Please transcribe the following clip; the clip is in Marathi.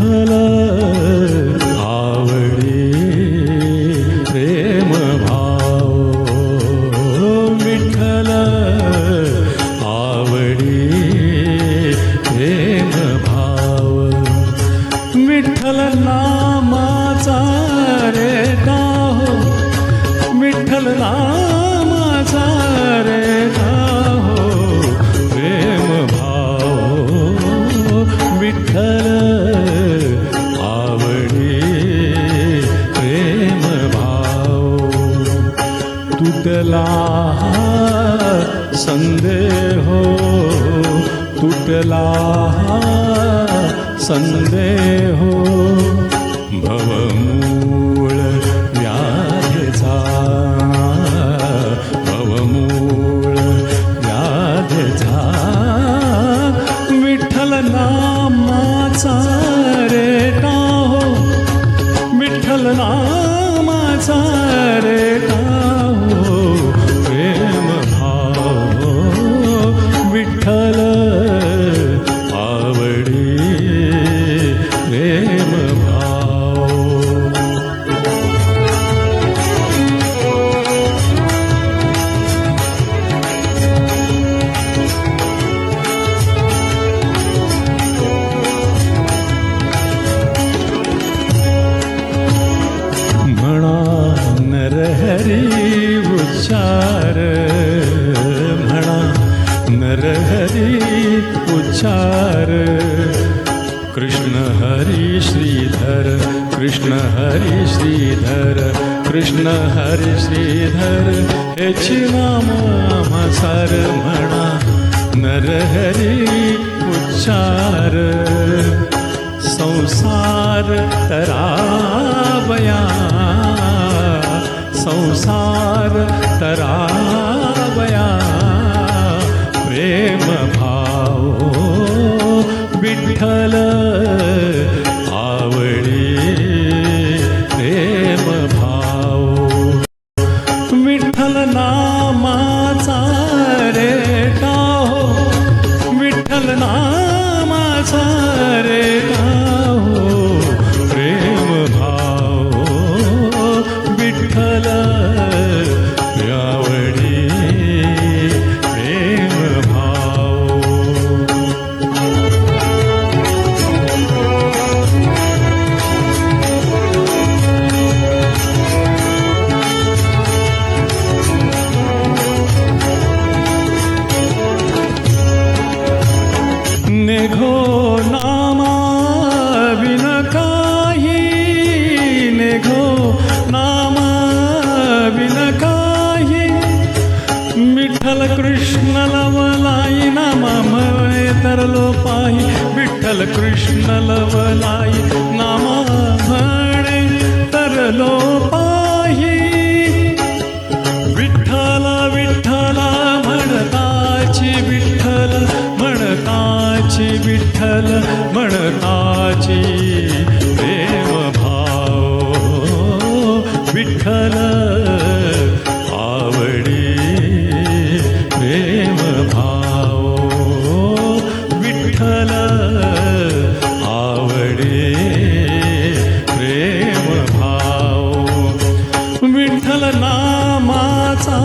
विठ्ठल आवडी प्रेम भाव विठ्ठल आवडी प्रेम भाव विठ्ठल नामाचा रे गाहो विठ्ठल नामाचा रे गाहो प्रेम भाव विठ्ठल आवडी प्रेम भाव तुटला संदेह तुटला संदेह भवमूळ व्याधीचा भवमूळ व्याधीचा विठ्ठल नामाचा रे गाहो विठ्ठल नामाचा रे गाहो प्रेम भाव विठ्ठल आवडी प्रेम भाव म्हणा नरहरी उच्चार म्हणा नरहरी उच्चार कृष्ण हरी श्रीधर कृष्ण हरी श्रीधर कृष्ण हरी श्रीधर हेची नामासार म्हणा नरहरी उच्चार संसार तरावया संसार तरावया प्रेम भाव विठ्ठल आवडी प्रेम भाव विठ्ठल नामाचा रे गाहो विठ्ठल नामाचा रे गाहो प्रेम भाव विठ्ठल आवडी प्रेम भाव नेघो नामा बिन काही नेघो नामा बिन काही विठ्ठल कृष्ण लवलाई नामा म्हणे तरलो पाही विठ्ठल कृष्ण लवलाई नामा म्हणे तरलो पाही विठ्ठल विठ्ठल म्हणताची विठ्ठल म्हणताची विठ्ठल म्हणताची प्रेम भाव विठ्ठल आवडी प्रेम भाव विठ्ठल आवडी प्रेम भाव विठ्ठल नामाचा